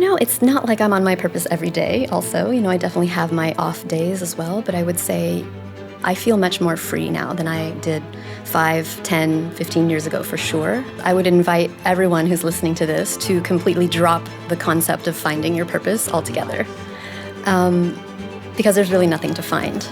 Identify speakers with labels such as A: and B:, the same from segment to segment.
A: It's not like I'm on my purpose every day also. I definitely have my off days as well, but I would say I feel much more free now than I did 5, 10, 15 years ago for sure. I would invite everyone who's listening to this to completely drop the concept of finding your purpose altogether, because there's really nothing to find.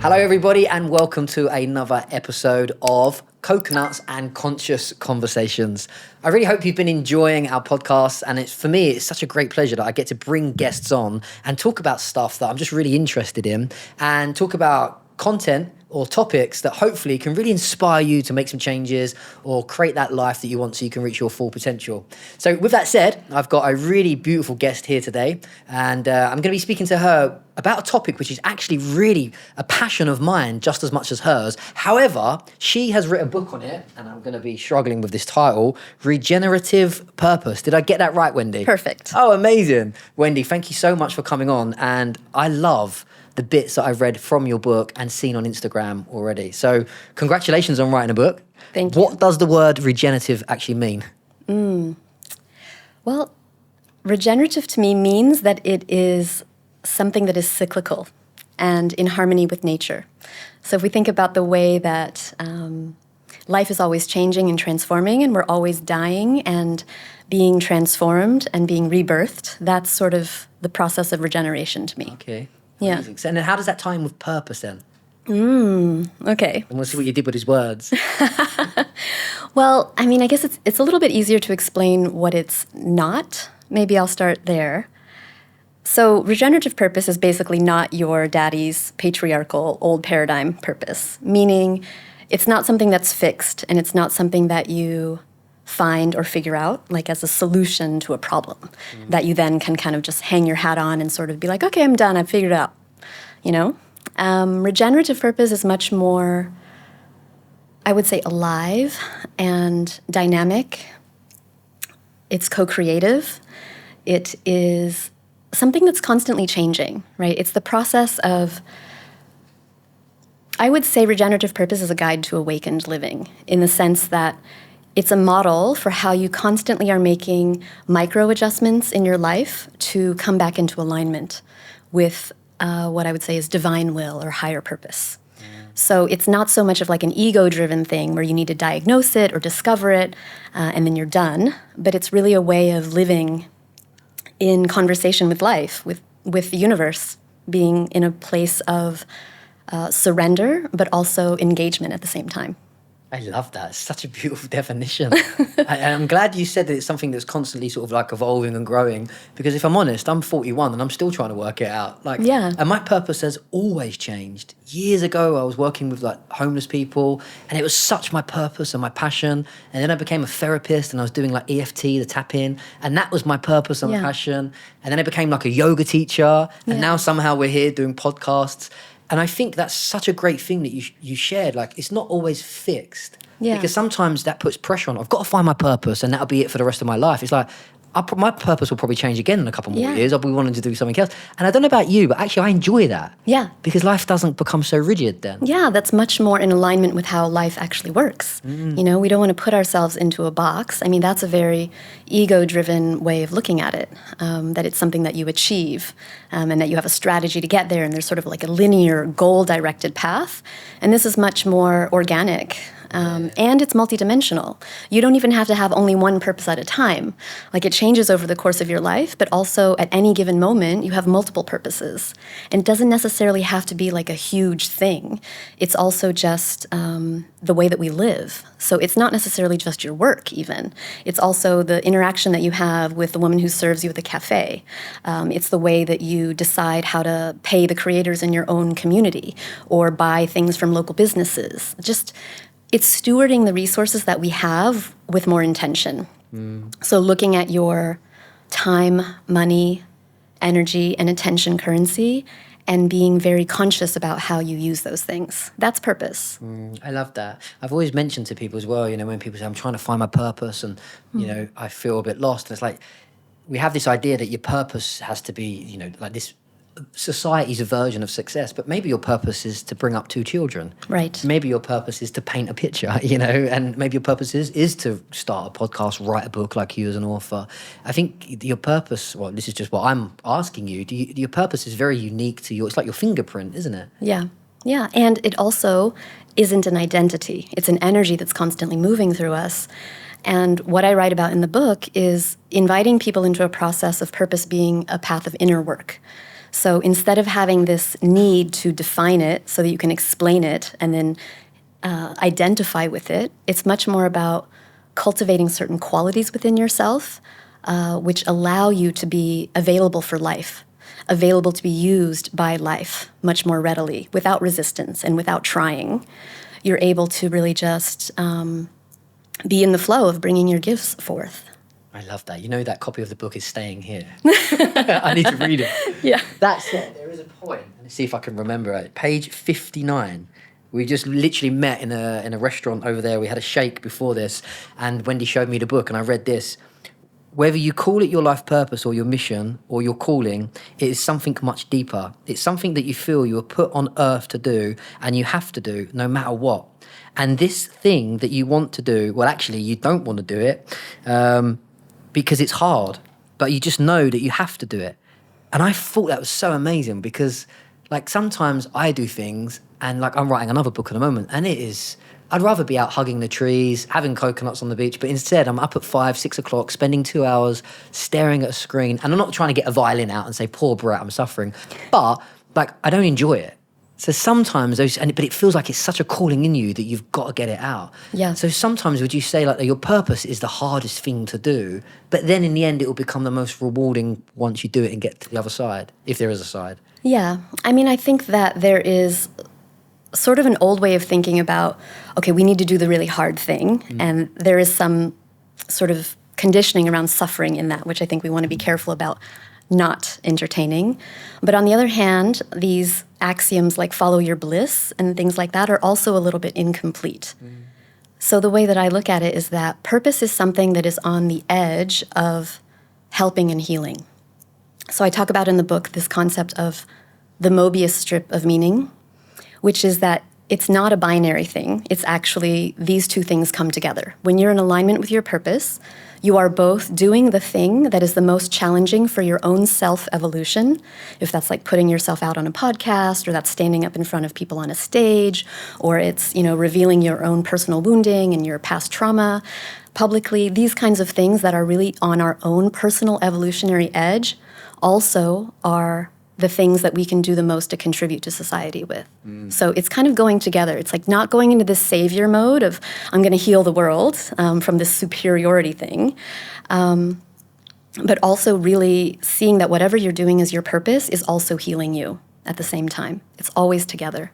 B: Hello everybody and welcome to another episode of Coconuts and Conscious Conversations. I really hope you've been enjoying our podcast, and for me it's such a great pleasure that I get to bring guests on and talk about stuff that I'm just really interested in and talk about content or topics that hopefully can really inspire you to make some changes or create that life that you want so you can reach your full potential. So with that said, I've got a really beautiful guest here today, and I'm going to be speaking to her about a topic which is actually really a passion of mine just as much as hers. However, she has written a book on it, and I'm going to be struggling with this title, Regenerative Purpose. Did I get that right, Wendy?
A: Perfect.
B: Oh, amazing. Wendy, thank you so much for coming on, and I love the bits that I've read from your book and seen on Instagram already. So congratulations on writing a book.
A: Thank you.
B: What does the word regenerative actually mean?
A: Well, regenerative to me means that it is something that is cyclical and in harmony with nature. So if we think about the way that life is always changing and transforming, and we're always dying and being transformed and being rebirthed, that's sort of the process of regeneration to me.
B: Okay.
A: Yeah.
B: Amazing. And then how does that tie in with purpose then?
A: Okay.
B: And we'll see what you did with his words.
A: Well, I guess it's a little bit easier to explain what it's not. Maybe I'll start there. So regenerative purpose is basically not your daddy's patriarchal old paradigm purpose, meaning it's not something that's fixed, and it's not something that you find or figure out like as a solution to a problem that you then can kind of just hang your hat on and sort of be like, okay, I'm done, I've figured it out, Regenerative purpose is much more, I would say, alive and dynamic. It's co-creative. It is something that's constantly changing, right? It's the process of, I would say regenerative purpose is a guide to awakened living, in the sense that it's a model for how you constantly are making micro adjustments in your life to come back into alignment with what I would say is divine will or higher purpose. So it's not so much of like an ego-driven thing where you need to diagnose it or discover it and then you're done, but it's really a way of living in conversation with life, with the universe, being in a place of surrender, but also engagement at the same time.
B: I love that. It's such a beautiful definition. I'm glad you said that it's something that's constantly sort of like evolving and growing, because if I'm honest, I'm 41 and I'm still trying to work it out. And my purpose has always changed. Years ago, I was working with like homeless people, and it was such my purpose and my passion. And then I became a therapist, and I was doing like EFT, the tap in, and that was my purpose and my passion. And then I became like a yoga teacher, and now somehow we're here doing podcasts. And I think that's such a great thing that you shared. Like, it's not always fixed.
A: Yeah.
B: Because sometimes that puts pressure on. I've got to find my purpose, and that'll be it for the rest of my life. It's like, my purpose will probably change again in a couple more years. I'll be wanting to do something else. And I don't know about you, but actually I enjoy that.
A: Yeah.
B: Because life doesn't become so rigid then.
A: Yeah, that's much more in alignment with how life actually works. We don't want to put ourselves into a box. That's a very ego-driven way of looking at it, that it's something that you achieve and that you have a strategy to get there, and there's sort of like a linear, goal-directed path. And this is much more organic. And it's multidimensional. You don't even have to have only one purpose at a time. Like, it changes over the course of your life, but also at any given moment, you have multiple purposes. And it doesn't necessarily have to be like a huge thing. It's also just the way that we live. So it's not necessarily just your work even. It's also the interaction that you have with the woman who serves you at the cafe. It's the way that you decide how to pay the creators in your own community or buy things from local businesses. It's stewarding the resources that we have with more intention. So looking at your time, money, energy, and attention currency, and being very conscious about how you use those things. That's purpose.
B: I love that. I've always mentioned to people as well, when people say, I'm trying to find my purpose and, I feel a bit lost. And it's like, we have this idea that your purpose has to be, like this society's version of success, but maybe your purpose is to bring up 2 children.
A: Right.
B: Maybe your purpose is to paint a picture, and maybe your purpose is to start a podcast, write a book like you as an author. I think your purpose, well, this is just what I'm asking you, your purpose is very unique to you. It's like your fingerprint, isn't it?
A: Yeah. Yeah. And it also isn't an identity. It's an energy that's constantly moving through us. And what I write about in the book is inviting people into a process of purpose being a path of inner work. So instead of having this need to define it so that you can explain it and then identify with it, it's much more about cultivating certain qualities within yourself, which allow you to be available for life, available to be used by life much more readily, without resistance and without trying. You're able to really just be in the flow of bringing your gifts forth.
B: I love that. That copy of the book is staying here. I need to read it.
A: Yeah.
B: That's it. There is a point. Let's see if I can remember it. Page 59. We just literally met in a restaurant over there. We had a shake before this, and Wendy showed me the book, and I read this. Whether you call it your life purpose or your mission or your calling, it is something much deeper. It's something that you feel you were put on earth to do, and you have to do no matter what. And this thing that you want to do, well, actually, you don't want to do it because it's hard, but you just know that you have to do it. And I thought that was so amazing because, sometimes I do things and, I'm writing another book at the moment, and I'd rather be out hugging the trees, having coconuts on the beach, but instead I'm up at 5, 6 o'clock, spending 2 hours staring at a screen. And I'm not trying to get a violin out and say, poor brat, I'm suffering. But, I don't enjoy it. So sometimes but it feels like it's such a calling in you that you've got to get it out.
A: Yeah.
B: So sometimes would you say your purpose is the hardest thing to do, but then in the end it will become the most rewarding once you do it and get to the other side, if there is a side?
A: Yeah. I think that there is sort of an old way of thinking about, okay, we need to do the really hard thing. And there is some sort of conditioning around suffering in that, which I think we want to be careful about not entertaining. But on the other hand, these axioms like follow your bliss and things like that are also a little bit incomplete. So the way that I look at it is that purpose is something that is on the edge of helping and healing. So I talk about in the book this concept of the Mobius strip of meaning, which is that it's not a binary thing. It's actually these two things come together. When you're in alignment with your purpose, you are both doing the thing that is the most challenging for your own self-evolution, if that's like putting yourself out on a podcast, or that's standing up in front of people on a stage, or it's, revealing your own personal wounding and your past trauma publicly. These kinds of things that are really on our own personal evolutionary edge also are the things that we can do the most to contribute to society with. So it's kind of going together. It's like not going into this savior mode of, I'm going to heal the world from this superiority thing, but also really seeing that whatever you're doing as your purpose is also healing you at the same time. It's always together.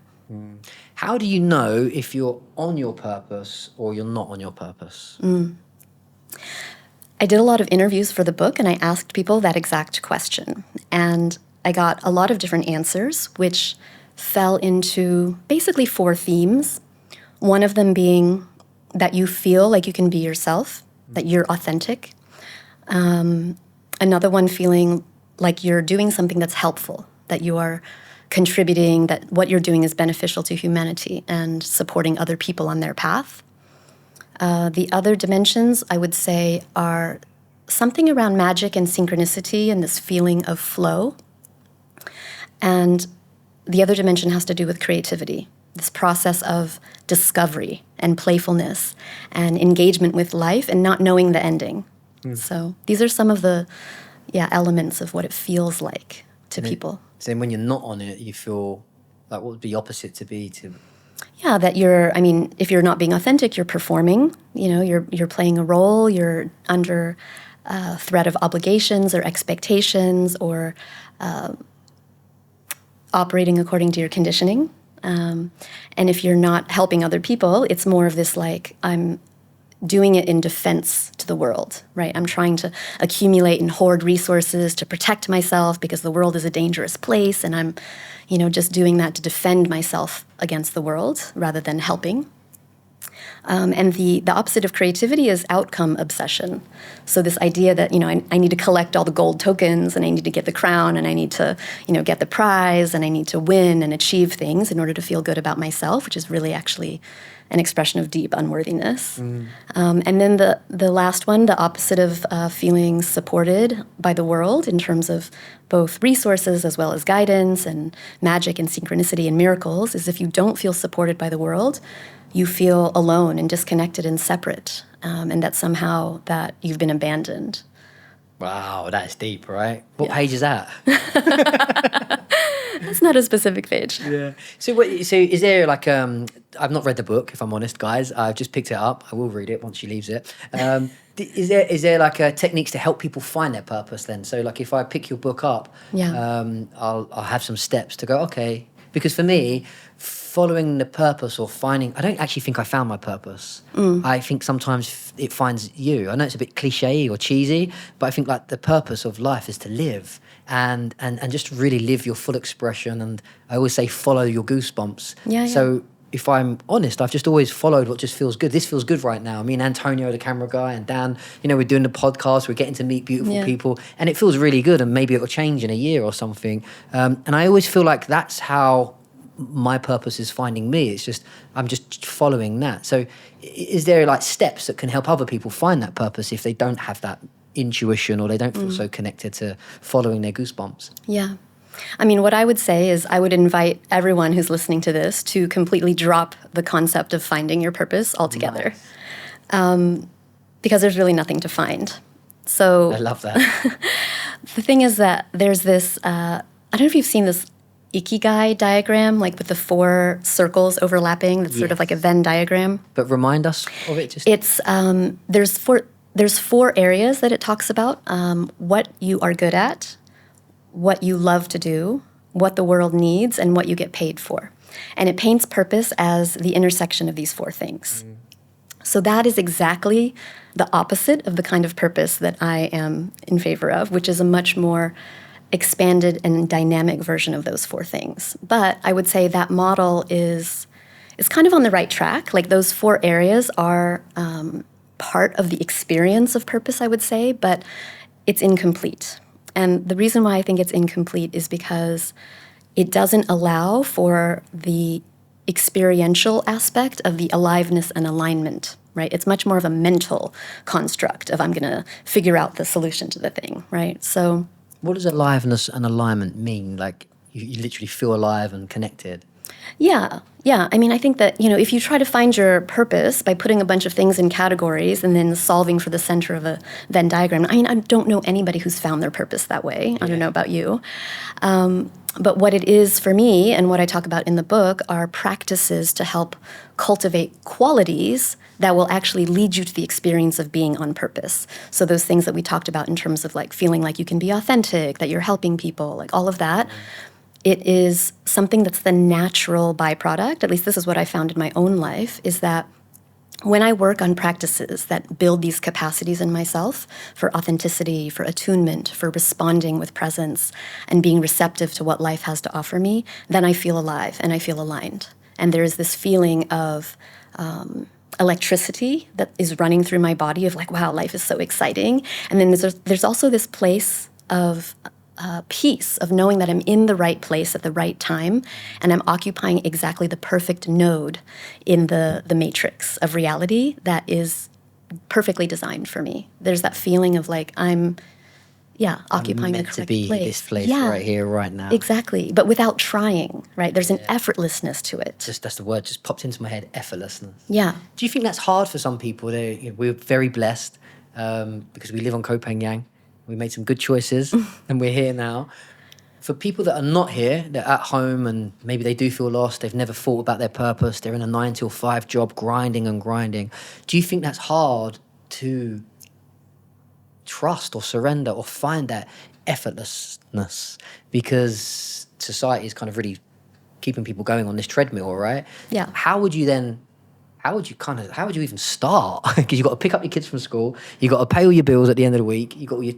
B: How do you know if you're on your purpose or you're not on your purpose?
A: I did a lot of interviews for the book, and I asked people that exact question. And I got a lot of different answers, which fell into basically 4 themes. One of them being that you feel like you can be yourself, that you're authentic. Another one feeling like you're doing something that's helpful, that you are contributing, that what you're doing is beneficial to humanity and supporting other people on their path. The other dimensions, I would say, are something around magic and synchronicity and this feeling of flow. And the other dimension has to do with creativity, this process of discovery and playfulness and engagement with life and not knowing the ending. So these are some of the elements of what it feels like to people.
B: So when you're not on it, you feel like what would be opposite to be to...
A: Yeah, that if you're not being authentic, you're performing, you're playing a role, you're under threat of obligations or expectations or operating according to your conditioning. And if you're not helping other people, it's more of this I'm doing it in defense to the world, right? I'm trying to accumulate and hoard resources to protect myself because the world is a dangerous place, and I'm, just doing that to defend myself against the world rather than helping. And the opposite of creativity is outcome obsession. So this idea that, I need to collect all the gold tokens, and I need to get the crown, and I need to, get the prize, and I need to win and achieve things in order to feel good about myself, which is really actually an expression of deep unworthiness. And then the last one, the opposite of feeling supported by the world in terms of both resources as well as guidance and magic and synchronicity and miracles, is if you don't feel supported by the world, you feel alone and disconnected and separate, and that somehow that you've been abandoned.
B: Wow, that's deep, right? What page is that?
A: That's not a specific page.
B: Yeah. So is there like I've not read the book, if I'm honest, guys. I've just picked it up. I will read it once she leaves it. Is there like techniques to help people find their purpose then? So like if I pick your book up, I'll have some steps to go, okay. Because for me, following the purpose or finding, I don't actually think I found my purpose. I think sometimes it finds you. I know it's a bit cliche or cheesy, but I think like the purpose of life is to live and just really live your full expression. And I always say follow your goosebumps. So if I'm honest, I've just always followed what just feels good. This feels good right now. Me and Antonio, the camera guy, and Dan, we're doing the podcast. We're getting to meet beautiful people, and it feels really good. And maybe it'll change in a year or something. And I always feel like that's how my purpose is finding me. It's just I'm just following that. So, is there like steps that can help other people find that purpose if they don't have that intuition or they don't feel so connected to following their goosebumps?
A: Yeah. I mean, what I would say is I would invite everyone who's listening to this to completely drop the concept of finding your purpose altogether. Nice. Because there's really nothing to find. So
B: I love that.
A: The thing is that there's this, I don't know if you've seen this Ikigai diagram, like with the 4 circles overlapping. That's sort of like a Venn diagram.
B: But remind us of it.
A: It's, there's 4 areas that it talks about. What you are good at, what you love to do, what the world needs, and what you get paid for. And it paints purpose as the intersection of these 4 things. So that is exactly the opposite of the kind of purpose that I am in favor of, which is a much more expanded and dynamic version of those 4 things. But I would say that model is kind of on the right track. Like those 4 areas are part of the experience of purpose, I would say, but it's incomplete. And the reason why I think it's incomplete is because it doesn't allow for the experiential aspect of the aliveness and alignment, right? It's much more of a mental construct of I'm going to figure out the solution to the thing, right? So
B: what does aliveness and alignment mean? Like you literally feel alive and connected?
A: Yeah. I mean, I think that, if you try to find your purpose by putting a bunch of things in categories and then solving for the center of a Venn diagram, I mean, I don't know anybody who's found their purpose that way. I don't know about you. But what it is for me and what I talk about in the book are practices to help cultivate qualities that will actually lead you to the experience of being on purpose. So those things that we talked about in terms of like feeling like you can be authentic, that you're helping people, like all of that. It is something that's the natural byproduct, at least this is what I found in my own life, is that when I work on practices that build these capacities in myself for authenticity, for attunement, for responding with presence, and being receptive to what life has to offer me, then I feel alive and I feel aligned. And there is this feeling of electricity that is running through my body of like, wow, life is so exciting. And then there's also this place of peace of knowing that I'm in the right place at the right time and I'm occupying exactly the perfect node in the matrix of reality that is perfectly designed for me. There's that feeling of like I'm occupying the correct
B: to be
A: place.
B: This place right here, right now.
A: Exactly, but without trying, right? There's an effortlessness to it.
B: That's the word just popped into my head, effortlessness.
A: Yeah.
B: Do you think that's hard for some people? We're very blessed because we live on Koh Phangan. We made some good choices and we're here now. For people that are not here, they're at home and maybe they do feel lost, they've never thought about their purpose, they're in a 9 to 5 job, grinding and grinding. Do you think that's hard to trust or surrender or find that effortlessness? Because society is kind of really keeping people going on this treadmill, right?
A: Yeah.
B: How would you even start? Because you've got to pick up your kids from school, you've got to pay all your bills at the end of the week, you've got all your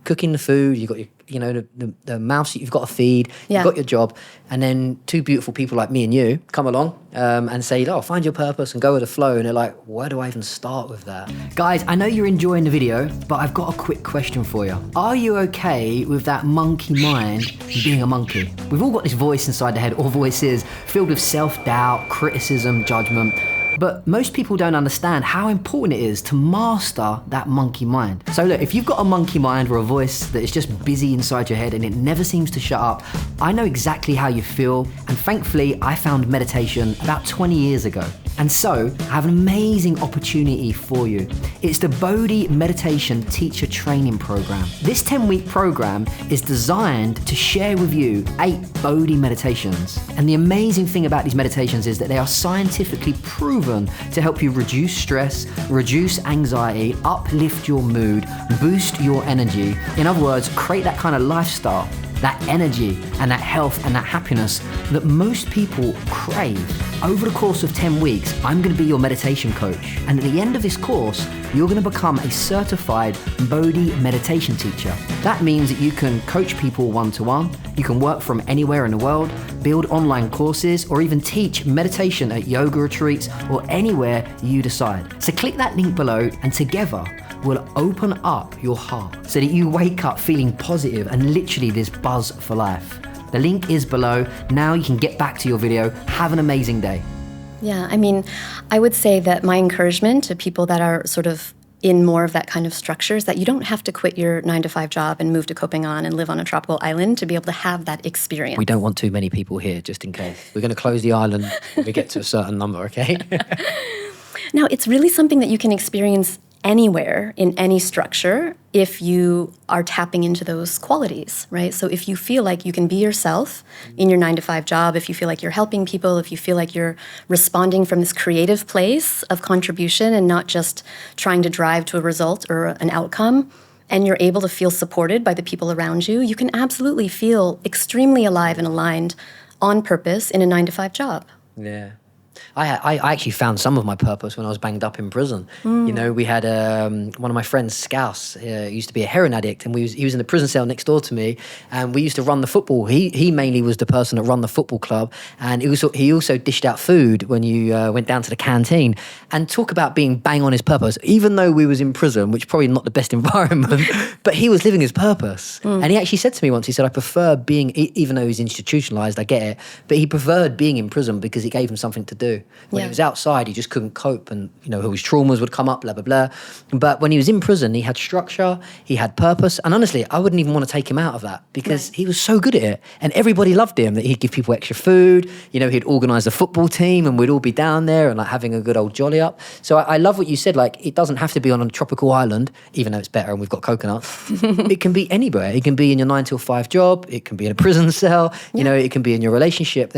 B: cooking the food, you've got your, the mouse that you've got to feed,
A: Yeah.
B: you've got your job, and then two beautiful people like me and you come along and say, oh, find your purpose and go with the flow. And they're like, where do I even start with that? Guys, I know you're enjoying the video, but I've got a quick question for you. Are you okay with that monkey mind being a monkey? We've all got this voice inside the head, or voices filled with self-doubt, criticism, judgment. But most people don't understand how important it is to master that monkey mind. So look, if you've got a monkey mind or a voice that is just busy inside your head and it never seems to shut up, I know exactly how you feel. And thankfully, I found meditation about 20 years ago. And so I have an amazing opportunity for you. It's the Bodhi Meditation Teacher Training Program. This 10-week program is designed to share with you 8 Bodhi meditations. And the amazing thing about these meditations is that they are scientifically proven to help you reduce stress, reduce anxiety, uplift your mood, boost your energy. In other words, create that kind of lifestyle, that energy and that health and that happiness that most people crave. Over the course of 10 weeks, I'm going to be your meditation coach. And at the end of this course, you're going to become a certified Bodhi meditation teacher. That means that you can coach people one-to-one, you can work from anywhere in the world, build online courses, or even teach meditation at yoga retreats or anywhere you decide. So click that link below and together will open up your heart so that you wake up feeling positive and literally this buzz for life. The link is below. Now you can get back to your video. Have an amazing day.
A: Yeah, I mean, I would say that my encouragement to people that are sort of in more of that kind of structure is that you don't have to quit your 9-to-5 job and move to Copenhagen and live on a tropical island to be able to have that experience.
B: We don't want too many people here, just in case. We're going to close the island when we get to a certain number, okay?
A: Now, it's really something that you can experience anywhere in any structure if you are tapping into those qualities, right? So if you feel like you can be yourself in your 9-to-5 job, if you feel like you're helping people, if you feel like you're responding from this creative place of contribution and not just trying to drive to a result or an outcome, and you're able to feel supported by the people around you, you can absolutely feel extremely alive and aligned on purpose in a 9-to-5 job.
B: Yeah. I actually found some of my purpose when I was banged up in prison. You know, we had one of my friends, Scouse, used to be a heroin addict, and he was in the prison cell next door to me, and we used to run the football. He mainly was the person that run the football club, and he also dished out food when you went down to the canteen. And talk about being bang on his purpose, even though we was in prison, which probably not the best environment, but he was living his purpose. And he actually said to me once, he said, I prefer being, even though he's institutionalized, I get it, but he preferred being in prison because it gave him something to do. When he was outside, he just couldn't cope, and his traumas would come up, blah blah blah. But when he was in prison, he had structure, he had purpose, and honestly, I wouldn't even want to take him out of that because he was so good at it, and everybody loved him. That he'd give people extra food, he'd organise a football team, and we'd all be down there and like having a good old jolly up. So I love what you said. Like, it doesn't have to be on a tropical island, even though it's better and we've got coconuts. It can be anywhere. It can be in your 9-to-5 job. It can be in a prison cell. It can be in your relationship.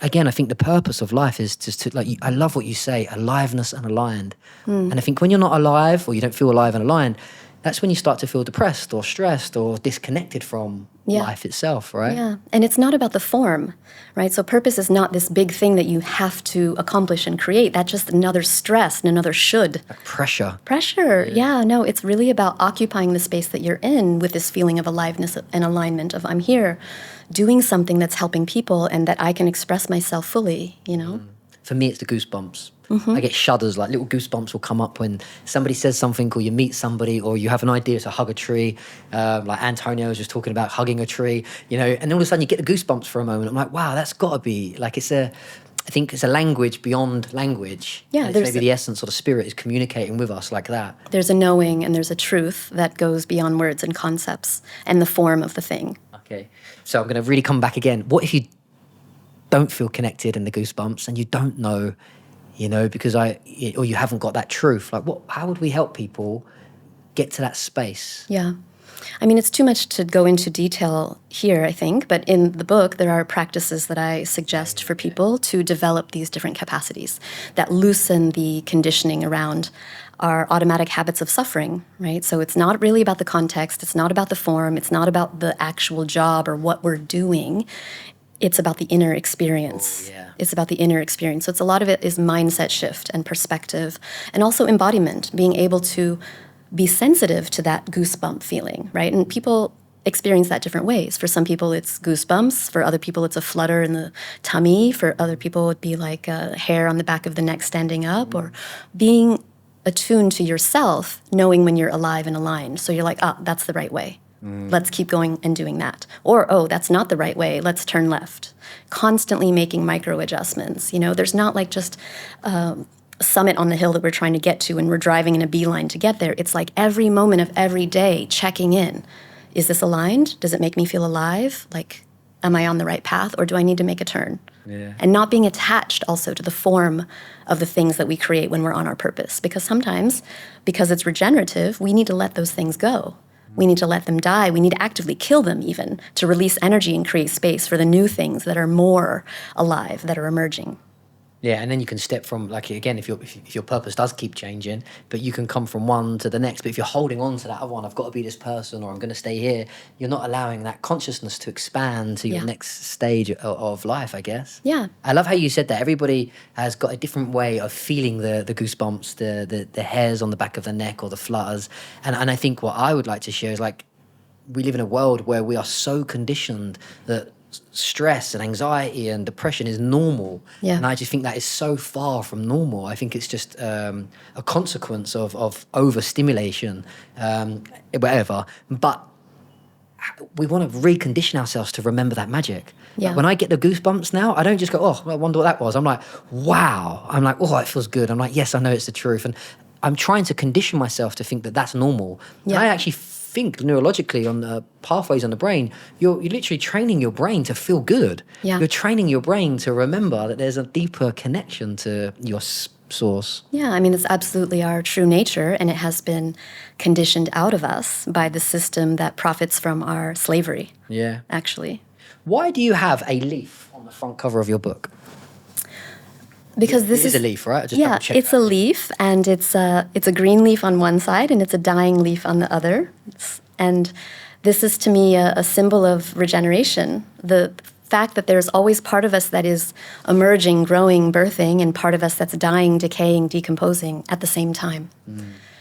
B: Again, I think the purpose of life is just to, I love what you say, aliveness and aligned. And I think when you're not alive or you don't feel alive and aligned, that's when you start to feel depressed or stressed or disconnected from life itself, right?
A: Yeah, and it's not about the form, right? So purpose is not this big thing that you have to accomplish and create. That's just another stress and another should.
B: Like pressure.
A: Yeah, no, it's really about occupying the space that you're in with this feeling of aliveness and alignment of I'm here doing something that's helping people and that I can express myself fully,
B: For me, it's the goosebumps. I get shudders, like little goosebumps will come up when somebody says something or you meet somebody or you have an idea to hug a tree. Like Antonio was just talking about hugging a tree, and all of a sudden you get the goosebumps for a moment. I'm like, wow, that's got to be, I think it's a language beyond language. Yeah, maybe the essence or the spirit is communicating with us like that.
A: There's a knowing and there's a truth that goes beyond words and concepts and the form of the thing.
B: Okay, so I'm going to really come back again. What if you don't feel connected in the goosebumps and you don't know, because or you haven't got that truth? Like, how would we help people get to that space?
A: Yeah. I mean, it's too much to go into detail here, I think, but in the book, there are practices that I suggest for people to develop these different capacities that loosen the conditioning around our automatic habits of suffering, right? So it's not really about the context, it's not about the form, it's not about the actual job or what we're doing. It's about the inner experience. It's about the inner experience. So it's a lot of it is mindset shift and perspective and also embodiment, being able to be sensitive to that goosebump feeling, right? And people experience that different ways. For some people, it's goosebumps. For other people, it's a flutter in the tummy. For other people, it'd be like a hair on the back of the neck standing up, or being attuned to yourself, knowing when you're alive and aligned. So you're like, that's the right way. Let's keep going and doing that. Or, that's not the right way. Let's turn left. Constantly making micro adjustments. There's not like just summit on the hill that we're trying to get to and we're driving in a beeline to get there. It's like every moment of every day checking in. Is this aligned? Does it make me feel alive? Like, am I on the right path, or do I need to make a turn?
B: Yeah.
A: And not being attached also to the form of the things that we create when we're on our purpose. Because sometimes, because it's regenerative, we need to let those things go. We need to let them die. We need to actively kill them even to release energy and create space for the new things that are more alive, that are emerging.
B: Yeah, and then you can step from, like, again, if your purpose does keep changing, but you can come from one to the next. But if you're holding on to that other one, I've got to be this person, or I'm going to stay here, you're not allowing that consciousness to expand to your next stage of life, I guess.
A: Yeah.
B: I love how you said that. Everybody has got a different way of feeling the goosebumps, the hairs on the back of the neck, or the flutters. And I think what I would like to share is, like, we live in a world where we are so conditioned that stress and anxiety and depression is normal.
A: Yeah.
B: And I just think that is so far from normal. I think it's just a consequence of overstimulation, whatever. But we want to recondition ourselves to remember that magic.
A: Yeah.
B: Like, when I get the goosebumps now, I don't just go, I wonder what that was. I'm like, wow. I'm like, it feels good. I'm like, yes, I know it's the truth. And I'm trying to condition myself to think that that's normal.
A: Yeah.
B: And I actually think neurologically on the pathways on the brain, you're literally training your brain to feel good.
A: Yeah.
B: You're training your brain to remember that there's a deeper connection to your source.
A: Yeah, I mean, it's absolutely our true nature, and it has been conditioned out of us by the system that profits from our slavery.
B: Yeah.
A: Actually.
B: Why do you have a leaf on the front cover of your book?
A: Because this
B: is a leaf, right?
A: It's a leaf, and it's a green leaf on one side, and it's a dying leaf on the other. And this is, to me, a symbol of regeneration. The fact that there's always part of us that is emerging, growing, birthing, and part of us that's dying, decaying, decomposing at the same time.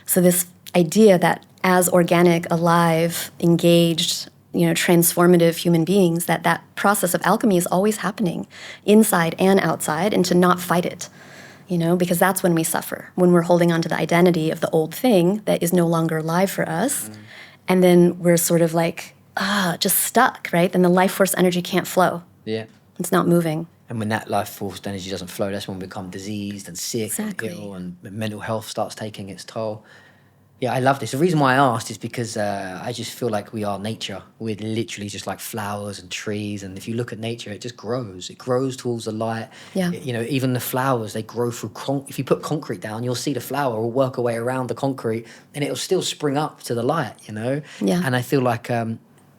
A: So this idea that as organic, alive, engaged, transformative human beings, that process of alchemy is always happening inside and outside, and to not fight it, because that's when we suffer, when we're holding on to the identity of the old thing that is no longer alive for us. And then we're sort of like, just stuck, right? Then the life force energy can't flow.
B: Yeah.
A: It's not moving.
B: And when that life force energy doesn't flow, that's when we become diseased and sick
A: Exactly.
B: and ill, and mental health starts taking its toll. Yeah, I love this. The reason why I asked is because I just feel like we are nature. We're literally just like flowers and trees. And if you look at nature, it just grows. It grows towards the light.
A: Yeah.
B: Even the flowers, they grow through if you put concrete down, you'll see the flower will work a way around the concrete, and it'll still spring up to the light,
A: Yeah.
B: And I feel like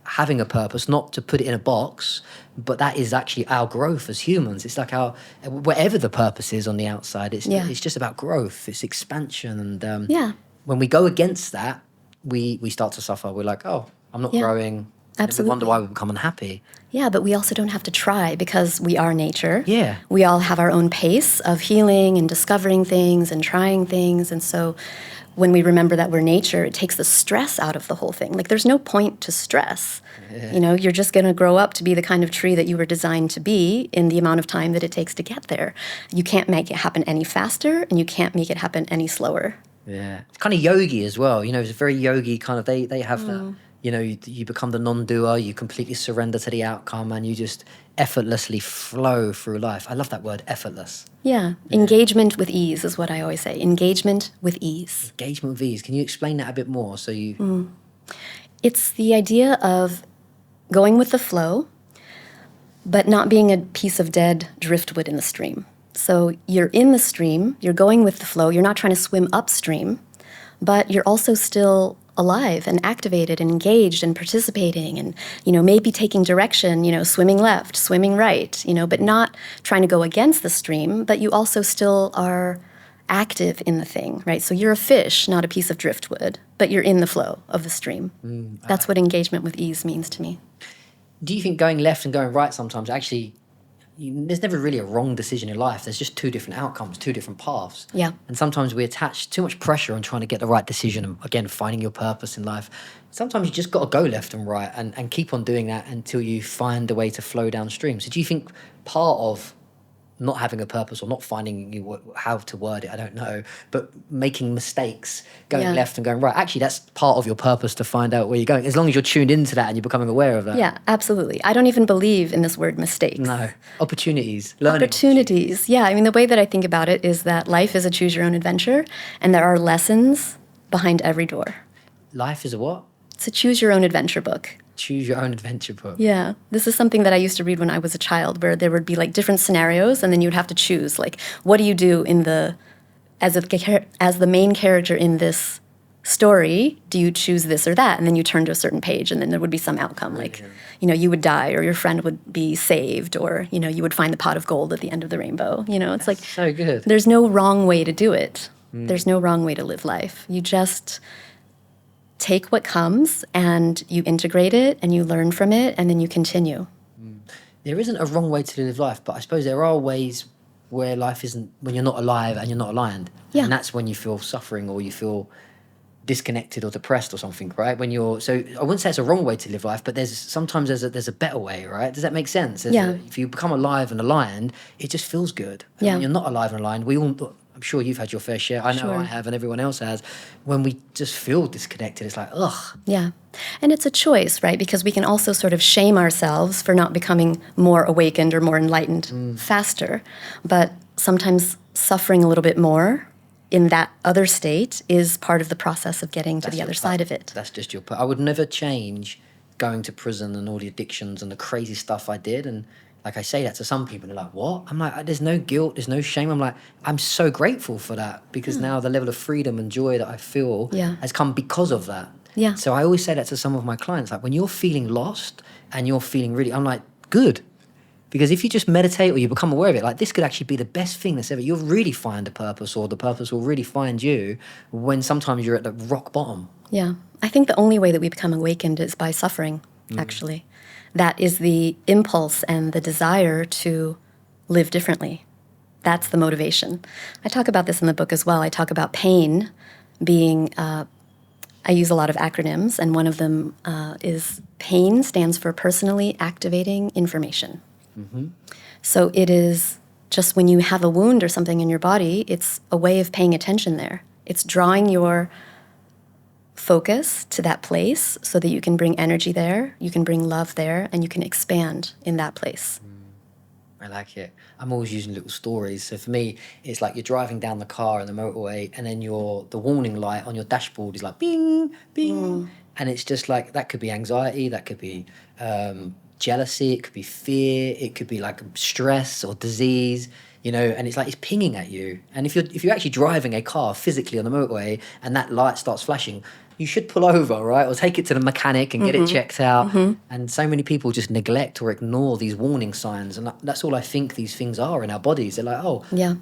B: having a purpose, not to put it in a box, but that is actually our growth as humans. It's like whatever the purpose is on the outside, it's just about growth. It's expansion. And when we go against that, we start to suffer. We're like, I'm not growing.
A: Absolutely.
B: And we wonder why we become unhappy.
A: Yeah, but we also don't have to try, because we are nature.
B: Yeah.
A: We all have our own pace of healing and discovering things and trying things. And so when we remember that we're nature, it takes the stress out of the whole thing. Like, there's no point to stress. Yeah. You're just going to grow up to be the kind of tree that you were designed to be in the amount of time that it takes to get there. You can't make it happen any faster, and you can't make it happen any slower.
B: Yeah. It's kind of yogi as well. It's a very yogi kind of, they have that. You become the non-doer, you completely surrender to the outcome, and you just effortlessly flow through life. I love that word, effortless.
A: Yeah. Engagement with ease is what I always say. Engagement with ease.
B: Engagement with ease. Can you explain that a bit more?
A: It's the idea of going with the flow, but not being a piece of dead driftwood in the stream. So you're in the stream, you're going with the flow, you're not trying to swim upstream, but you're also still alive and activated and engaged and participating and, maybe taking direction, swimming left, swimming right, but not trying to go against the stream, but you also still are active in the thing, right? So you're a fish, not a piece of driftwood, but you're in the flow of the stream. That's what engagement with ease means to me.
B: Do you think going left and going right sometimes actually there's never really a wrong decision in life. There's just two different outcomes, two different paths.
A: Yeah.
B: And sometimes we attach too much pressure on trying to get the right decision and, again, finding your purpose in life. Sometimes you just got to go left and right and keep on doing that until you find a way to flow downstream. So do you think part of not having a purpose or not finding how to word it, I don't know, but making mistakes, going left and going right, actually that's part of your purpose to find out where you're going, as long as you're tuned into that and you're becoming aware of that?
A: Yeah, absolutely. I don't even believe in this word mistakes.
B: No. Opportunities, learning
A: Opportunities. Yeah, I mean, the way that I think about it is that life is a choose your own adventure, and there are lessons behind every door.
B: Life is a what?
A: It's a choose your own adventure book.
B: Choose your own adventure book.
A: Yeah, this is something that I used to read when I was a child, where there would be like different scenarios, and then you'd have to choose, like, what do you do as the main character in this story? Do you choose this or that? And then you turn to a certain page, and then there would be some outcome, like, you would die, or your friend would be saved, or you would find the pot of gold at the end of the rainbow. It's like
B: So good.
A: there's no wrong way to do it. There's no wrong way to live life. You just take what comes and you integrate it and you learn from it and then you continue.
B: There isn't a wrong way to live life, but I suppose there are ways where life isn't, when you're not alive and you're not aligned.
A: Yeah.
B: And that's when you feel suffering or you feel disconnected or depressed or something, right? So I wouldn't say it's a wrong way to live life, but sometimes there's a better way, right? Does that make sense? If you become alive and aligned, it just feels good. And when you're not alive and aligned, I'm sure you've had your fair share. I know
A: Sure.
B: I have, and everyone else has. When we just feel disconnected, it's like, ugh.
A: Yeah. And it's a choice, right? Because we can also sort of shame ourselves for not becoming more awakened or more enlightened faster. But sometimes suffering a little bit more in that other state is part of the process of getting to the other side of it.
B: That's just your part. I would never change going to prison and all the addictions and the crazy stuff I did. And like I say that to some people, they're like, what? I'm like, there's no guilt, there's no shame. I'm like, I'm so grateful for that because now the level of freedom and joy that I feel has come because of that.
A: Yeah.
B: So I always say that to some of my clients, like when you're feeling lost and you're feeling really, I'm like, good. Because if you just meditate or you become aware of it, like this could actually be the best thing that's ever, you'll really find a purpose or the purpose will really find you when sometimes you're at the rock bottom.
A: Yeah. I think the only way that we become awakened is by suffering, actually. That is the impulse and the desire to live differently. That's the motivation. I talk about this in the book as well. I talk about pain being, I use a lot of acronyms, and one of them is PAIN stands for Personally Activating Information. So it is just when you have a wound or something in your body, it's a way of paying attention there. It's drawing your focus to that place so that you can bring energy there, you can bring love there, and you can expand in that place.
B: I like it. I'm always using little stories. So for me, it's like you're driving down the car on the motorway and then the warning light on your dashboard is like bing, bing. And it's just like, that could be anxiety, that could be jealousy, it could be fear, it could be like stress or disease, and it's like it's pinging at you. And if you're actually driving a car physically on the motorway and that light starts flashing, you should pull over, right? Or take it to the mechanic and get it checked out. And so many people just neglect or ignore these warning signs. And that's all I think these things are in our bodies. They're like,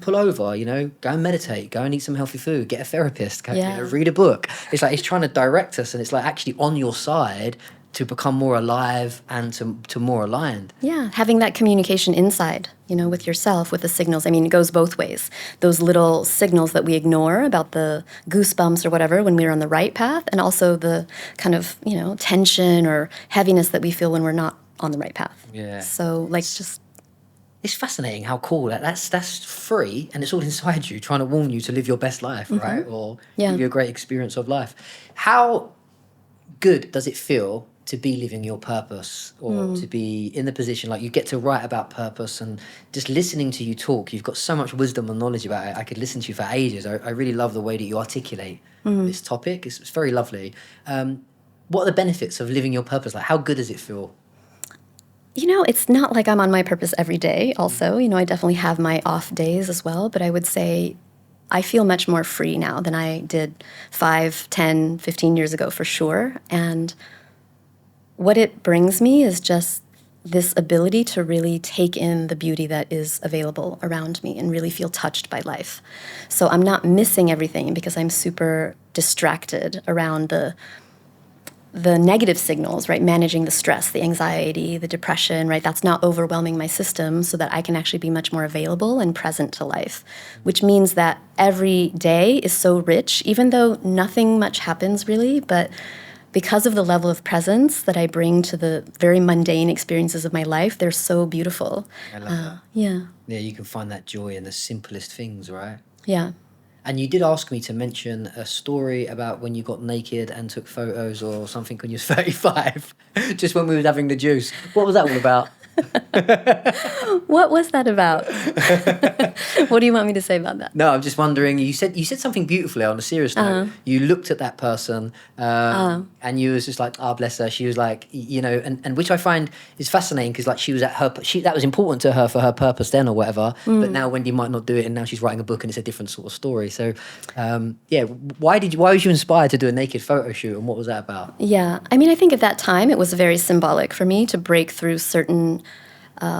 B: pull over, go and meditate, go and eat some healthy food, get a therapist, go, read a book. It's like it's trying to direct us and it's like actually on your side to become more alive and to more aligned. Yeah,
A: having that communication inside, with yourself, with the signals. I mean, it goes both ways. Those little signals that we ignore about the goosebumps or whatever when we're on the right path, and also the kind of, tension or heaviness that we feel when we're not on the right path.
B: Yeah.
A: So,
B: it's fascinating how cool that's free and it's all inside you, trying to warn you to live your best life, right? Or give you a great experience of life. How good does it feel to be living your purpose or to be in the position like you get to write about purpose? And just listening to you talk, you've got so much wisdom and knowledge about it. I could listen to you for ages. I really love the way that you articulate this topic. It's very lovely. What are the benefits of living your purpose? Like, how good does it feel?
A: It's not like I'm on my purpose every day also. I definitely have my off days as well, but I would say I feel much more free now than I did 5, 10, 15 years ago for sure. And what it brings me is just this ability to really take in the beauty that is available around me and really feel touched by life. So I'm not missing everything because I'm super distracted around the the negative signals, right? Managing the stress, the anxiety, the depression, right? That's not overwhelming my system so that I can actually be much more available and present to life, which means that every day is so rich, even though nothing much happens really, but because of the level of presence that I bring to the very mundane experiences of my life, they're so beautiful.
B: I love that.
A: Yeah.
B: Yeah, you can find that joy in the simplest things, right?
A: Yeah.
B: And you did ask me to mention a story about when you got naked and took photos or something when you was 35, just when we was having the juice. What was that all about?
A: What was that about? What do you want me to say about that?
B: No, I'm just wondering. You said something beautifully on a serious note. You looked at that person, and you was just like, "Ah, bless her." She was like, and which I find is fascinating because like she was at her, that was important to her for her purpose then or whatever. But now Wendy might not do it, and now she's writing a book and it's a different sort of story. So, why was you inspired to do a naked photo shoot, and what was that about?
A: Yeah, I mean, I think at that time it was very symbolic for me to break through certain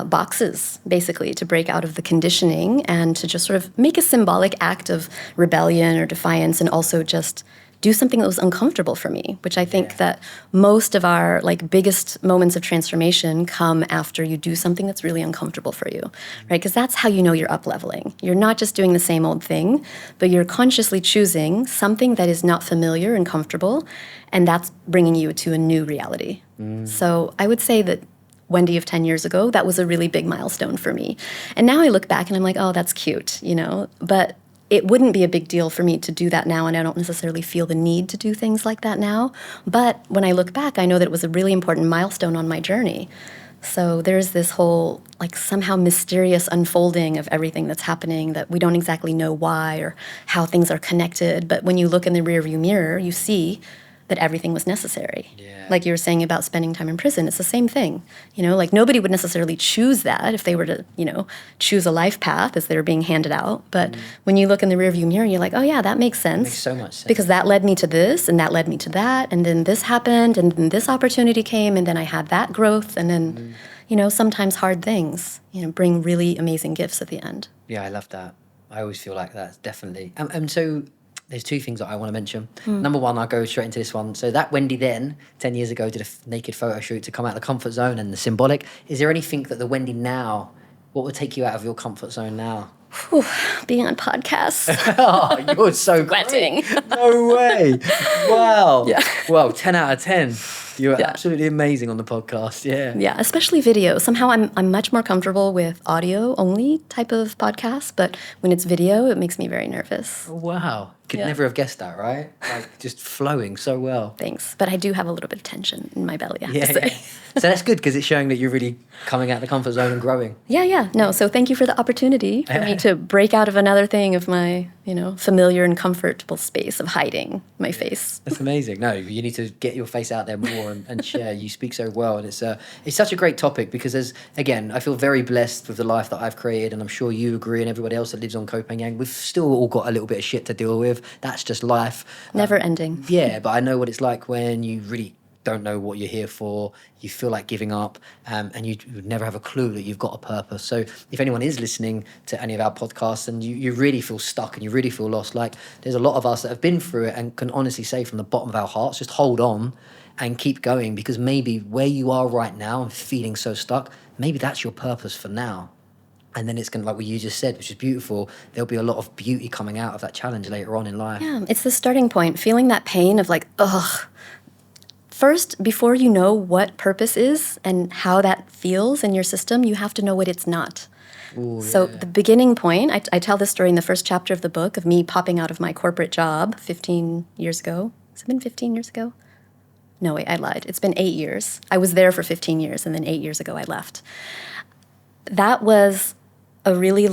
A: boxes, basically, to break out of the conditioning and to just sort of make a symbolic act of rebellion or defiance, and also just do something that was uncomfortable for me, which I think that most of our like biggest moments of transformation come after you do something that's really uncomfortable for you, right? Because that's how you know you're up leveling. You're not just doing the same old thing, but you're consciously choosing something that is not familiar and comfortable, and that's bringing you to a new reality. So I would say that Wendy of 10 years ago, that was a really big milestone for me. And now I look back and I'm like, oh, that's cute, but it wouldn't be a big deal for me to do that now, and I don't necessarily feel the need to do things like that now. But when I look back, I know that it was a really important milestone on my journey. So there's this whole like somehow mysterious unfolding of everything that's happening that we don't exactly know why or how things are connected. But when you look in the rearview mirror, you see that everything was necessary.
B: Yeah.
A: Like you were saying about spending time in prison, it's the same thing. Like nobody would necessarily choose that if they were to, choose a life path as they were being handed out. But when you look in the rearview mirror, you're like, oh yeah, that makes sense.
B: It makes so much sense.
A: Because that led me to this, and that led me to that, and then this happened, and then this opportunity came, and then I had that growth, and then, sometimes hard things, bring really amazing gifts at the end.
B: Yeah, I love that. I always feel like that, definitely. And so there's two things that I want to mention. Number one, I'll go straight into this one. So that Wendy then, 10 years ago, did a naked photo shoot to come out of the comfort zone and the symbolic. Is there anything that the Wendy now, what would take you out of your comfort zone now?
A: Whew, being on podcasts.
B: Oh, you're so
A: Sweating.
B: great. No way. Wow.
A: Yeah.
B: Well, 10 out of 10. You're absolutely amazing on the podcast. Yeah.
A: Yeah, especially video. Somehow I'm much more comfortable with audio only type of podcasts, but when it's video, it makes me very nervous.
B: Oh, wow. Could never have guessed that, right? Like just flowing so well.
A: Thanks. But I do have a little bit of tension in my belly, I have to say.
B: Yeah. So that's good because it's showing that you're really coming out of the comfort zone and growing.
A: Yeah. No, so thank you for the opportunity for me to break out of another thing of my, familiar and comfortable space of hiding my face.
B: That's amazing. No, you need to get your face out there more and share. You speak so well, and it's such a great topic because again, I feel very blessed with the life that I've created, and I'm sure you agree, and everybody else that lives on Koh Phangan. We've still all got a little bit of shit to deal with. That's just life.
A: Never ending.
B: Yeah, but I know what it's like when you really don't know what you're here for, you feel like giving up, and you would never have a clue that you've got a purpose. So if anyone is listening to any of our podcasts and you really feel stuck and you really feel lost, like there's a lot of us that have been through it and can honestly say from the bottom of our hearts, just hold on and keep going, because maybe where you are right now and feeling so stuck, maybe that's your purpose for now. And then it's going to, like what you just said, which is beautiful, there'll be a lot of beauty coming out of that challenge later on in life.
A: Yeah, it's the starting point, feeling that pain of like, ugh. First, before you know what purpose is and how that feels in your system, you have to know what it's not.
B: Ooh,
A: so the beginning point, I tell this story in the first chapter of the book of me popping out of my corporate job 15 years ago. Has it been 15 years ago? No, wait, I lied. It's been 8 years. I was there for 15 years, and then 8 years ago I left. That was a really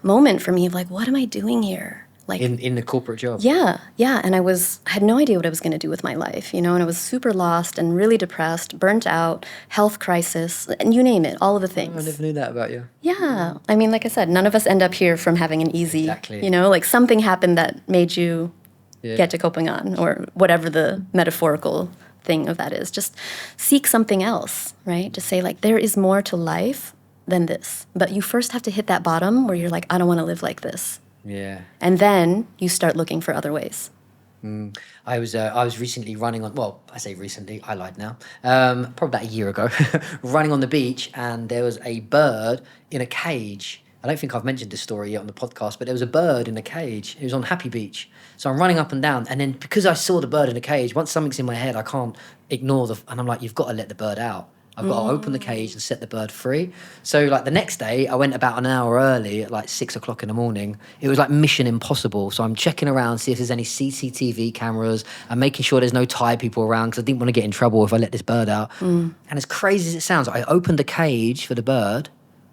A: moment for me of like, what am I doing here? Like
B: in the corporate job.
A: Yeah. And I had no idea what I was going to do with my life, and I was super lost and really depressed, burnt out, health crisis, and you name it, all of the things.
B: I never knew that about you.
A: Yeah. I mean, like I said, none of us end up here from having an easy,
B: Exactly.
A: like something happened that made you get to Koh Phangan, or whatever the metaphorical thing of that is. Just seek something else, right? Just say like, there is more to life than this. But you first have to hit that bottom where you're like, I don't want to live like this.
B: Yeah.
A: And then you start looking for other ways.
B: I was recently running on. Well, I say recently. I lied now. Probably about a year ago, running on the beach, and there was a bird in a cage. I don't think I've mentioned this story yet on the podcast, but there was a bird in a cage. It was on Happy Beach. So I'm running up and down, and then because I saw the bird in the cage, once something's in my head, I can't ignore and I'm like, you've got to let the bird out. I've got to open the cage and set the bird free. So like the next day, I went about an hour early at like 6 o'clock in the morning. It was like mission impossible. So I'm checking around, see if there's any CCTV cameras. I'm making sure there's no Thai people around because I didn't want to get in trouble if I let this bird out. And as crazy as it sounds, I opened the cage for the bird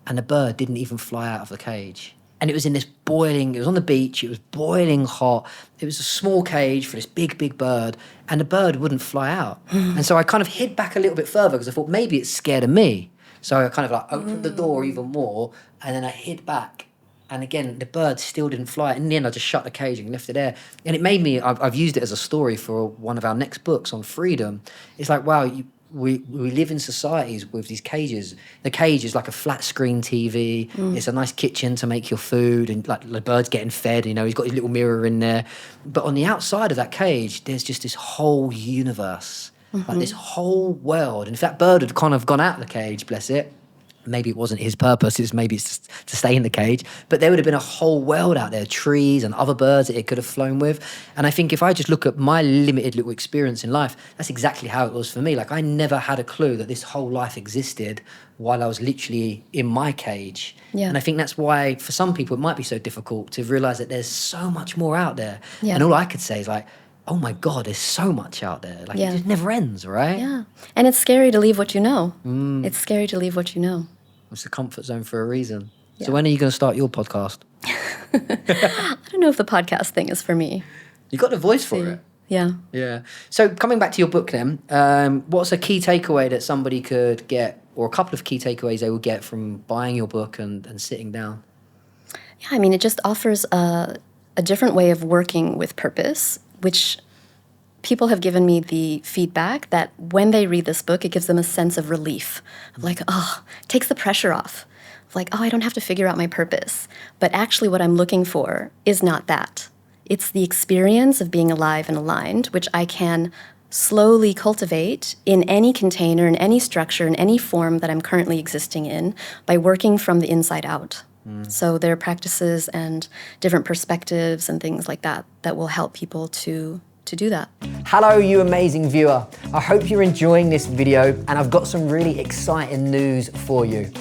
B: and the bird didn't even fly out of the cage. And it was in this it was on the beach, it was boiling hot. It was a small cage for this big, big bird, and the bird wouldn't fly out. And so I kind of hid back a little bit further because I thought maybe it's scared of me. So I kind of like opened the door even more, and then I hid back. And again, the bird still didn't fly. In the end, I just shut the cage and left it there. And it made me, I've used it as a story for one of our next books on freedom. It's like, wow, we live in societies with these cages. The cage is like a flat screen TV. It's a nice kitchen to make your food, and like the bird's getting fed, you know, he's got his little mirror in there. But on the outside of that cage, there's just this whole universe, like this whole world. And if that bird had kind of gone out of the cage, bless it, maybe it wasn't his purpose, maybe it's to stay in the cage, but there would have been a whole world out there, trees and other birds that it could have flown with. And I think if I just look at my limited little experience in life, that's exactly how it was for me. Like I never had a clue that this whole life existed while I was literally in my cage. Yeah. And I think that's why for some people it might be so difficult to realize that there's so much more out there. Yeah. And all I could say is like, oh my God, there's so much out there. Like, it just never ends, right?
A: Yeah. And it's scary to leave what you know. It's scary to leave what you know.
B: It's a comfort zone for a reason. Yeah. So when are you going to start your podcast?
A: I don't know if the podcast thing is for me.
B: You got the voice for it.
A: Yeah.
B: Yeah. So coming back to your book then, what's a key takeaway that somebody could get, or a couple of key takeaways they would get from buying your book and sitting down?
A: Yeah, I mean, it just offers a different way of working with purpose, which people have given me the feedback that when they read this book, it gives them a sense of relief. Like, it takes the pressure off. Like, I don't have to figure out my purpose. But actually what I'm looking for is not that. It's the experience of being alive and aligned, which I can slowly cultivate in any container, in any structure, in any form that I'm currently existing in by working from the inside out. So there are practices and different perspectives and things like that that will help people to do that.
B: Hello, you amazing viewer. I hope you're enjoying this video, and I've got some really exciting news for you.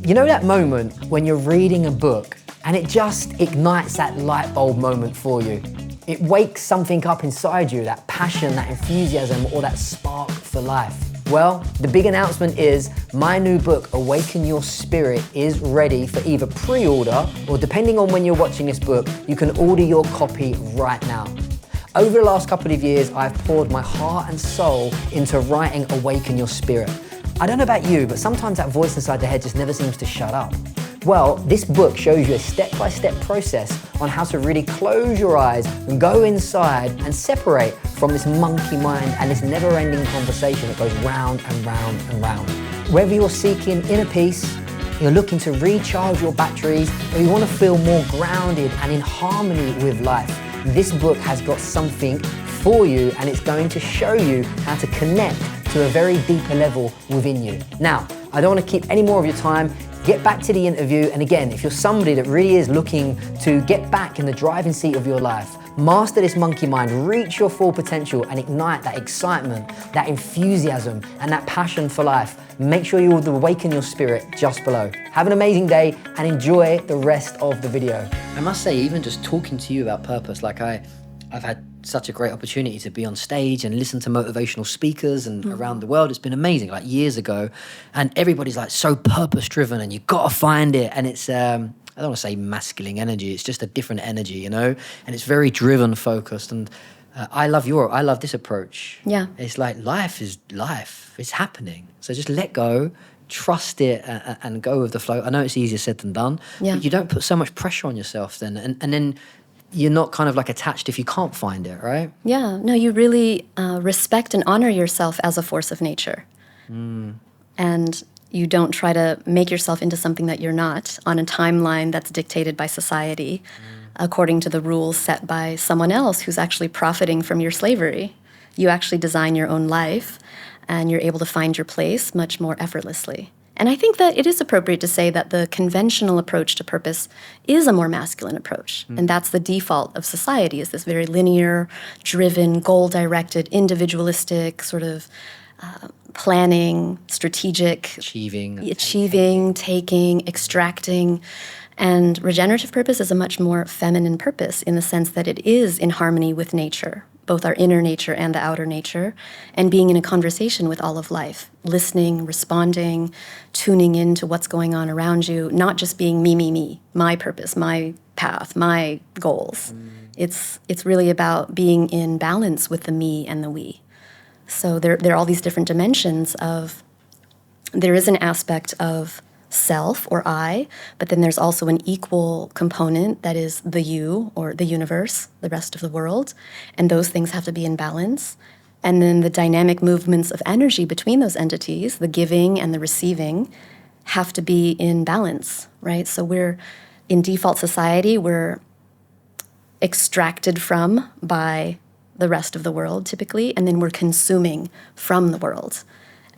B: You know that moment when you're reading a book and it just ignites that light bulb moment for you? It wakes something up inside you, that passion, that enthusiasm, or that spark for life. Well, the big announcement is my new book, Awaken Your Spirit, is ready for either pre-order or, depending on when you're watching this book, you can order your copy right now. Over the last couple of years, I've poured my heart and soul into writing Awaken Your Spirit. I don't know about you, but sometimes that voice inside the head just never seems to shut up. Well, this book shows you a step-by-step process on how to really close your eyes and go inside and separate from this monkey mind and this never-ending conversation that goes round and round and round. Whether you're seeking inner peace, you're looking to recharge your batteries, or you want to feel more grounded and in harmony with life, this book has got something for you, and it's going to show you how to connect to a very deeper level within you. Now, I don't want to keep any more of your time. Get back to the interview. And again, if you're somebody that really is looking to get back in the driving seat of your life, master this monkey mind, reach your full potential, and ignite that excitement, that enthusiasm, and that passion for life, make sure you awaken your spirit just below. Have an amazing day and enjoy the rest of the video. I must say, even just talking to you about purpose, like I've had such a great opportunity to be on stage and listen to motivational speakers and around the world. It's been amazing, like years ago. And everybody's like so purpose driven and you got to find it. And it's, I don't want to say masculine energy. It's just a different energy, you know, and it's very driven focused. And I love this approach. Yeah. It's like life is life. It's happening. So just let go, trust it and go with the flow. I know it's easier said than done, but you don't put so much pressure on yourself then. And then you're not kind of like attached if you can't find it, right? Yeah, no, you really respect and honor yourself as a force of nature. And you don't try to make yourself into something that you're not on a timeline that's dictated by society.
A: according to the rules set by someone else who's actually profiting from your slavery. You actually design your own life, and you're able to find your place much more effortlessly. And I think that it is appropriate to say that the conventional approach to purpose is a more masculine approach. And that's the default of society, is this very linear, driven, goal-directed, individualistic sort of planning, strategic, achieving, taking, extracting. And regenerative purpose is a much more feminine purpose in the sense that it is in harmony with nature, both our inner nature and the outer nature, and being in a conversation with all of life, listening, responding, tuning into what's going on around you, not just being me, my purpose, my path, my goals. It's really about being in balance with the me and the we. So there are all these different dimensions of, there is an aspect of self or I, but then there's also an equal component that is the you or the universe, the rest of the world, and those things have to be in balance. And then the dynamic movements of energy between those entities, the giving and the receiving, have to be in balance, right? So we're in default society, we're extracted from by the rest of the world typically, and then we're consuming from the world.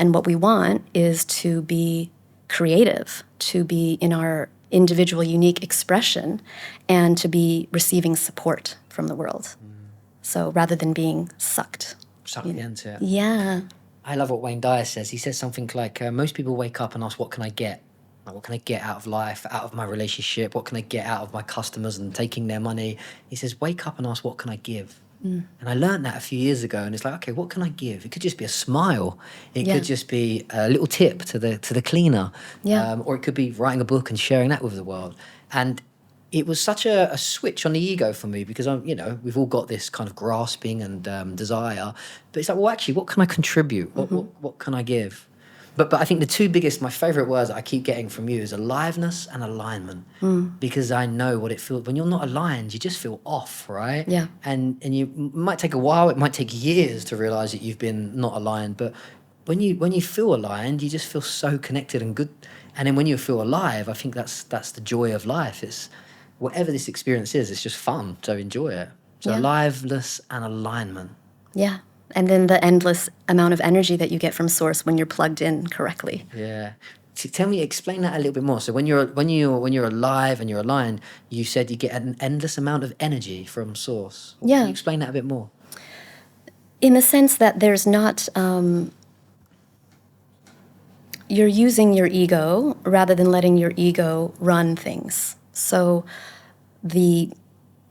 A: And what we want is to be creative, to be in our individual unique expression, and to be receiving support from the world. So rather than being sucked
B: into it.
A: Yeah.
B: I love what Wayne Dyer says. He says something like, most people wake up and ask, what can I get? Like, what can I get out of life, out of my relationship? What can I get out of my customers and taking their money? He says, wake up and ask, what can I give? And I learned that a few years ago, and it's like, okay, what can I give? It could just be a smile. It could just be a little tip to the cleaner. Or it could be writing a book and sharing that with the world. And it was such a switch on the ego for me, because we've all got this kind of grasping and desire. But it's like, well, actually, what can I contribute? What can I give? But I think the two biggest, my favorite words that I keep getting from you is aliveness and alignment. Because I know what it feels when you're not aligned. You just feel off, right?
A: Yeah.
B: And you it might take a while. It might take years to realize that you've been not aligned. But when you feel aligned, you just feel so connected and good. And then when you feel alive, I think that's the joy of life. It's whatever this experience is. It's just fun. So enjoy it. So aliveness and alignment.
A: Yeah. And then the endless amount of energy that you get from source when you're plugged in correctly.
B: Yeah. Explain that a little bit more. So when you're alive and you're aligned, you said you get an endless amount of energy from source.
A: Yeah.
B: Can you explain that a bit more?
A: In the sense that there's not, you're using your ego rather than letting your ego run things. So the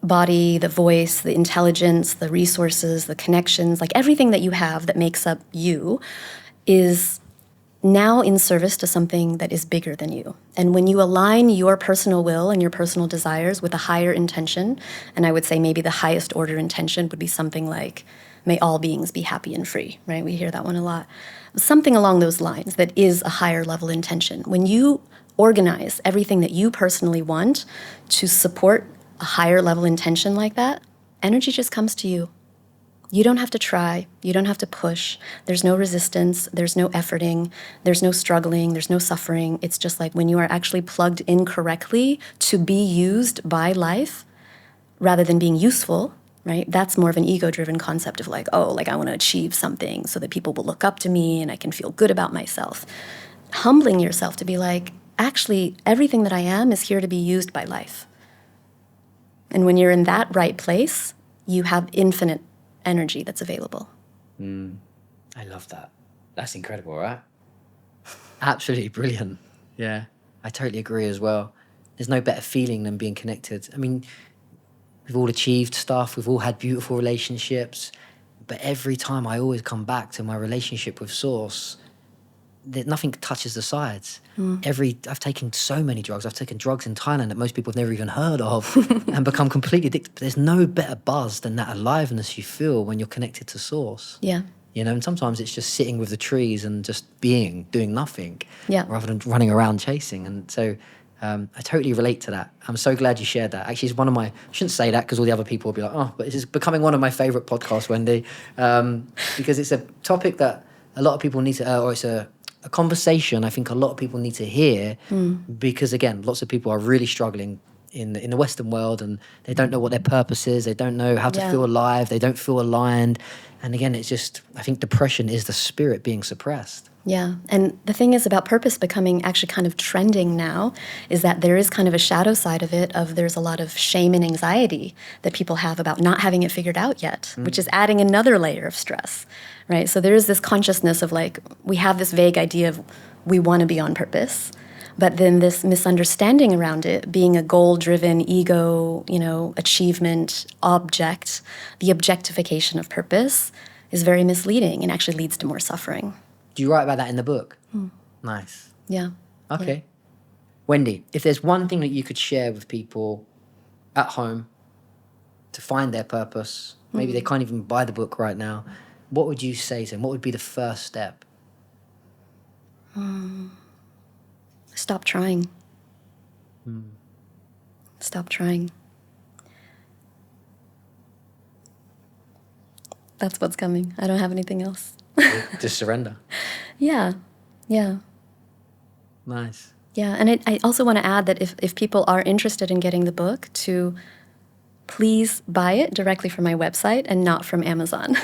A: body, the voice, the intelligence, the resources, the connections, like everything that you have that makes up you is now in service to something that is bigger than you. And when you align your personal will and your personal desires with a higher intention, and I would say maybe the highest order intention would be something like, may all beings be happy and free, right? We hear that one a lot. Something along those lines that is a higher level intention. When you organize everything that you personally want to support a higher level intention like that, energy just comes to you. You don't have to try. You don't have to push. There's no resistance. There's no efforting. There's no struggling. There's no suffering. It's just like when you are actually plugged in correctly to be used by life rather than being useful, right? That's more of an ego-driven concept of like, oh, like I want to achieve something so that people will look up to me and I can feel good about myself. Humbling yourself to be like, actually, everything that I am is here to be used by life. And when you're in that right place, you have infinite energy that's available.
B: I love that. That's incredible, right? Absolutely brilliant. Yeah, I totally agree as well. There's no better feeling than being connected. I mean, we've all achieved stuff. We've all had beautiful relationships. But every time I always come back to my relationship with Source, nothing touches the sides. I've taken so many drugs. I've taken drugs in Thailand that most people have never even heard of and become completely addicted. But there's no better buzz than that aliveness you feel when you're connected to Source.
A: Yeah.
B: And sometimes it's just sitting with the trees and just doing nothing,
A: Yeah.
B: rather than running around chasing. And so I totally relate to that. I'm so glad you shared that. Actually, it's one of my, I shouldn't say that because all the other people will be like, oh, but it's becoming one of my favorite podcasts, Wendy, because it's a topic that a lot of people need to, or it's a conversation I think a lot of people need to hear, because again, lots of people are really struggling in the Western world, and they don't know what their purpose is. They don't know how to
A: Yeah.
B: feel alive. They don't feel aligned. And again, it's just, I think depression is the spirit being suppressed.
A: Yeah. And the thing is about purpose becoming actually kind of trending now is that there is kind of a shadow side of it, of there's a lot of shame and anxiety that people have about not having it figured out yet, which is adding another layer of stress, right? So there is this consciousness of like, we have this vague idea of we want to be on purpose, but then this misunderstanding around it being a goal-driven ego, achievement object, the objectification of purpose is very misleading and actually leads to more suffering.
B: Do you write about that in the book? Nice.
A: Yeah.
B: Okay.
A: Yeah.
B: Wendy, if there's one thing that you could share with people at home to find their purpose, maybe they can't even buy the book right now, what would you say to them? What would be the first step?
A: Stop trying. Stop trying. That's what's coming. I don't have anything else.
B: Just surrender.
A: Yeah. Yeah.
B: Nice.
A: Yeah. And I also want to add that if people are interested in getting the book, to please buy it directly from my website and not from Amazon.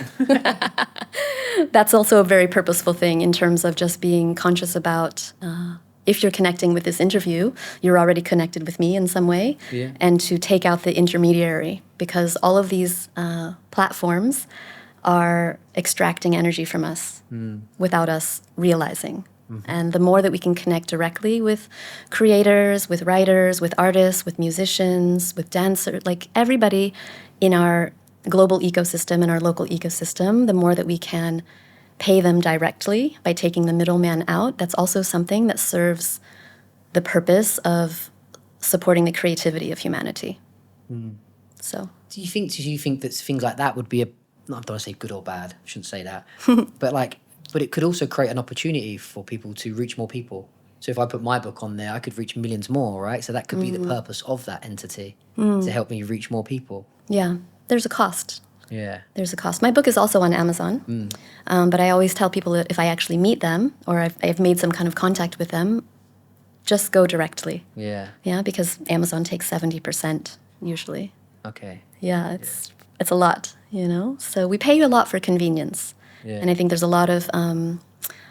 A: That's also a very purposeful thing in terms of just being conscious about if you're connecting with this interview, you're already connected with me in some way,
B: Yeah.
A: and to take out the intermediary, because all of these platforms are extracting energy from us without us realizing. And the more that we can connect directly with creators, with writers, with artists, with musicians, with dancers, like everybody in our global ecosystem and our local ecosystem, the more that we can pay them directly by taking the middleman out, that's also something that serves the purpose of supporting the creativity of humanity. So
B: Do you think that things like that would be I don't want to say good or bad, I shouldn't say that, but it could also create an opportunity for people to reach more people. So if I put my book on there, I could reach millions more, right? So that could be the purpose of that entity, to help me reach more people.
A: yeah, there's a cost.
B: Yeah.
A: There's a cost. My book is also on Amazon, but I always tell people that if I actually meet them or I've made some kind of contact with them, just go directly.
B: Yeah.
A: Yeah, because Amazon takes 70% usually.
B: Okay.
A: Yeah, it's a lot, So we pay a lot for convenience.
B: Yeah.
A: And I think there's a lot of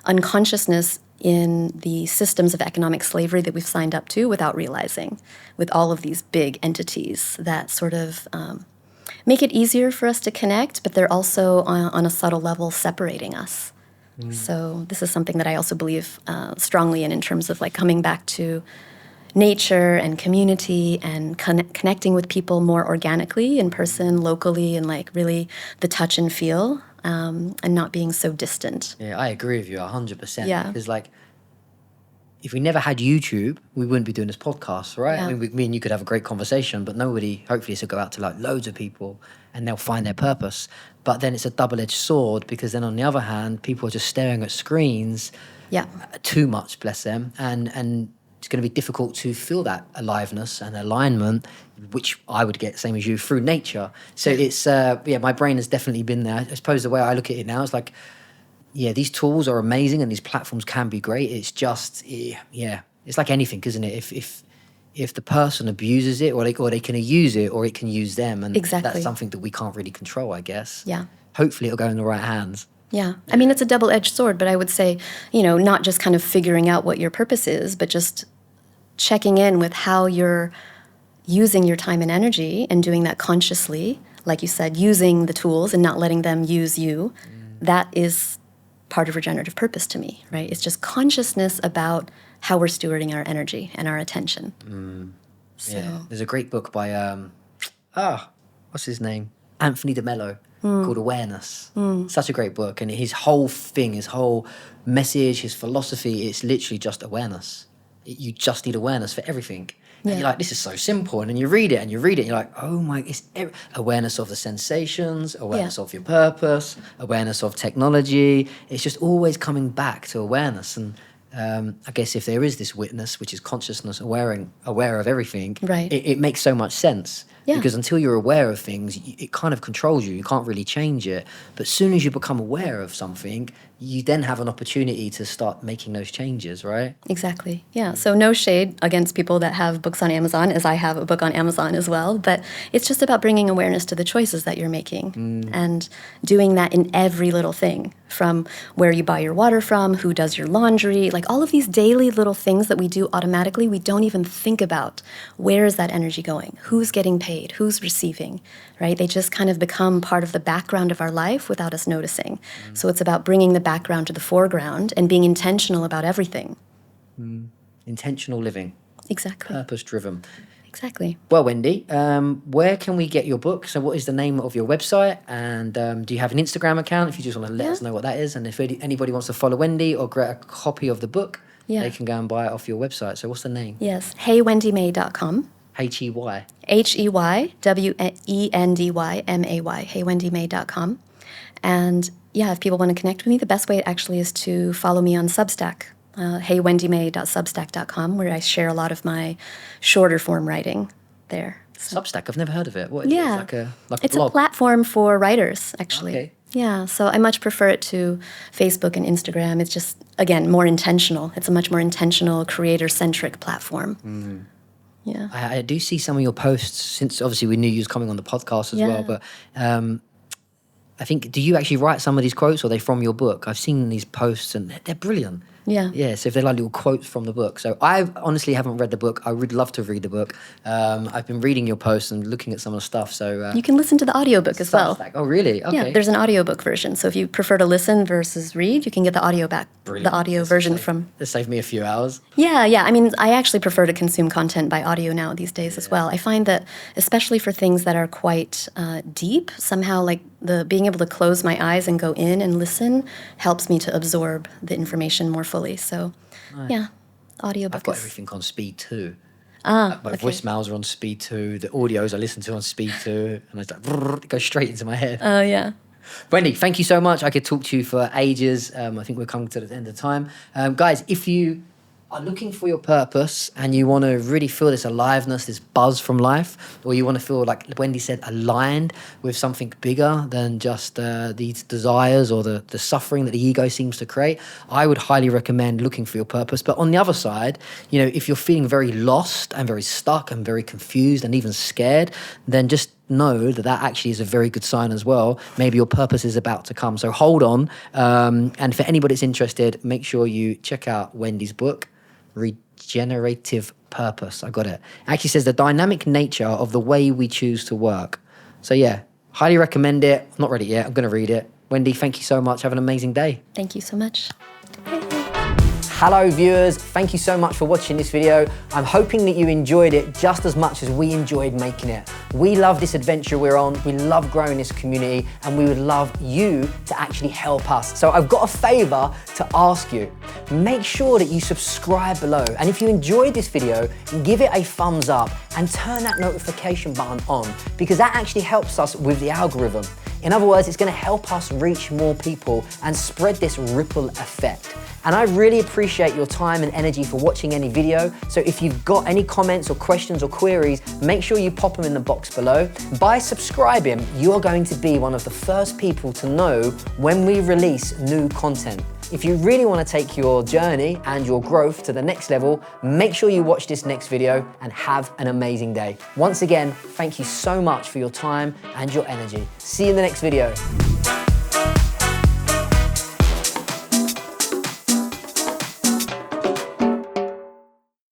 A: unconsciousness in the systems of economic slavery that we've signed up to without realizing, with all of these big entities that sort of make it easier for us to connect, but they're also on a subtle level separating us. So this is something that I also believe strongly in terms of like coming back to nature and community and connecting with people more organically in person, locally, and like really the touch and feel, and not being so distant.
B: Yeah, I agree with you 100%.
A: Yeah.
B: Because like, if we never had YouTube, we wouldn't be doing this podcast, right?
A: Yeah.
B: I mean, me and you could have a great conversation, but hopefully this will go out to like loads of people and they'll find their purpose. But then it's a double-edged sword, because then on the other hand, people are just staring at screens
A: Yeah.
B: too much, bless them. And it's going to be difficult to feel that aliveness and alignment, which I would get, same as you, through nature. So it's, my brain has definitely been there. I suppose the way I look at it now is like, yeah, these tools are amazing and these platforms can be great. It's just, it's like anything, isn't it? If the person abuses it, or they can use it, or it can use them, and
A: Exactly.
B: that's something that we can't really control, I guess.
A: Yeah.
B: Hopefully it'll go in the right hands.
A: Yeah. I mean, it's a double-edged sword, but I would say, not just kind of figuring out what your purpose is, but just checking in with how you're using your time and energy, and doing that consciously, like you said, using the tools and not letting them use you. That is part of regenerative purpose to me, right? It's just consciousness about how we're stewarding our energy and our attention. So,
B: Yeah. There's a great book by, what's his name? Anthony DeMello, called Awareness. Such a great book. And his whole thing, his whole message, his philosophy, it's literally just awareness. You just need awareness for everything. And
A: Yeah.
B: you're like, this is so simple. And then you read it and you're like, oh my, awareness of the sensations, awareness of your purpose, awareness of technology. It's just always coming back to awareness. And I guess if there is this witness, which is consciousness, aware of everything,
A: Right.
B: it makes so much sense.
A: Yeah.
B: Because until you're aware of things, it kind of controls you. You can't really change it. But as soon as you become aware of something, you then have an opportunity to start making those changes, right?
A: Exactly. Yeah. So no shade against people that have books on Amazon, as I have a book on Amazon as well. But it's just about bringing awareness to the choices that you're making and doing that in every little thing, from where you buy your water from, who does your laundry, like all of these daily little things that we do automatically. We don't even think about where is that energy going, who's getting paid, who's receiving, right? They just kind of become part of the background of our life without us noticing. So it's about bringing the background to the foreground and being intentional about everything.
B: Intentional living,
A: Exactly.
B: purpose-driven.
A: Exactly.
B: Well, Wendy, where can we get your book? So what is the name of your website? And do you have an Instagram account if you just want to let us know what that is? And if anybody wants to follow Wendy or get a copy of the book, they can go and buy it off your website. So what's the name?
A: Yes. HeyWendyMay.com.
B: H-E-Y.
A: HeyWendyMay. HeyWendyMay.com. And yeah, if people want to connect with me, the best way actually is to follow me on Substack. HeyWendyMay.substack.com, where I share a lot of my shorter form writing there. So.
B: Substack, I've never heard of it. What is it? It's
A: a
B: blog?
A: platform for writers, actually.
B: Okay.
A: Yeah, so I much prefer it to Facebook and Instagram. It's just, again, more intentional. It's a much more intentional, creator-centric platform. Yeah.
B: I do see some of your posts, since obviously we knew you was coming on the podcast as well, but I think, do you actually write some of these quotes, or are they from your book? I've seen these posts and they're brilliant.
A: Yeah.
B: Yeah, so if they're like little quotes from the book. So I honestly haven't read the book. I would love to read the book. I've been reading your posts and looking at some of the stuff. So
A: you can listen to the audiobook as well.
B: Oh, really? Okay.
A: Yeah, there's an audiobook version. So if you prefer to listen versus read, you can get the audio version from...
B: That saved me a few hours.
A: Yeah. I mean, I actually prefer to consume content by audio now these days as well. I find that, especially for things that are quite deep, somehow like the being able to close my eyes and go in and listen helps me to absorb the information more fully. So, yeah, audiobook.
B: I've got everything on speed 2.
A: My
B: voicemails are on speed 2. The audios I listen to on speed 2, and it's like it goes straight into my head.
A: Oh yeah.
B: Wendy, thank you so much. I could talk to you for ages. I think we're coming to the end of time. Guys, if you are looking for your purpose and you want to really feel this aliveness, this buzz from life, or you want to feel, like Wendy said, aligned with something bigger than just these desires or the suffering that the ego seems to create, I would highly recommend looking for your purpose. But on the other side, you know, if you're feeling very lost and very stuck and very confused and even scared, then just know that actually is a very good sign as well. Maybe your purpose is about to come. So hold on. And for anybody that's interested, make sure you check out Wendy's book, Regenerative Purpose. I got it. It actually says the dynamic nature of the way we choose to work. So yeah, highly recommend it. I'm not ready yet. I'm going to read it. Wendy, thank you so much. Have an amazing day.
A: Thank you so much.
B: Hello viewers, thank you so much for watching this video. I'm hoping that you enjoyed it just as much as we enjoyed making it. We love this adventure we're on, we love growing this community, and we would love you to actually help us. So I've got a favor to ask you. Make sure that you subscribe below, and if you enjoyed this video, give it a thumbs up and turn that notification button on, because that actually helps us with the algorithm. In other words, it's going to help us reach more people and spread this ripple effect. And I really appreciate your time and energy for watching any video. So if you've got any comments or questions or queries, make sure you pop them in the box below. By subscribing, you are going to be one of the first people to know when we release new content. If you really want to take your journey and your growth to the next level, make sure you watch this next video and have an amazing day. Once again, thank you so much for your time and your energy. See you in the next video.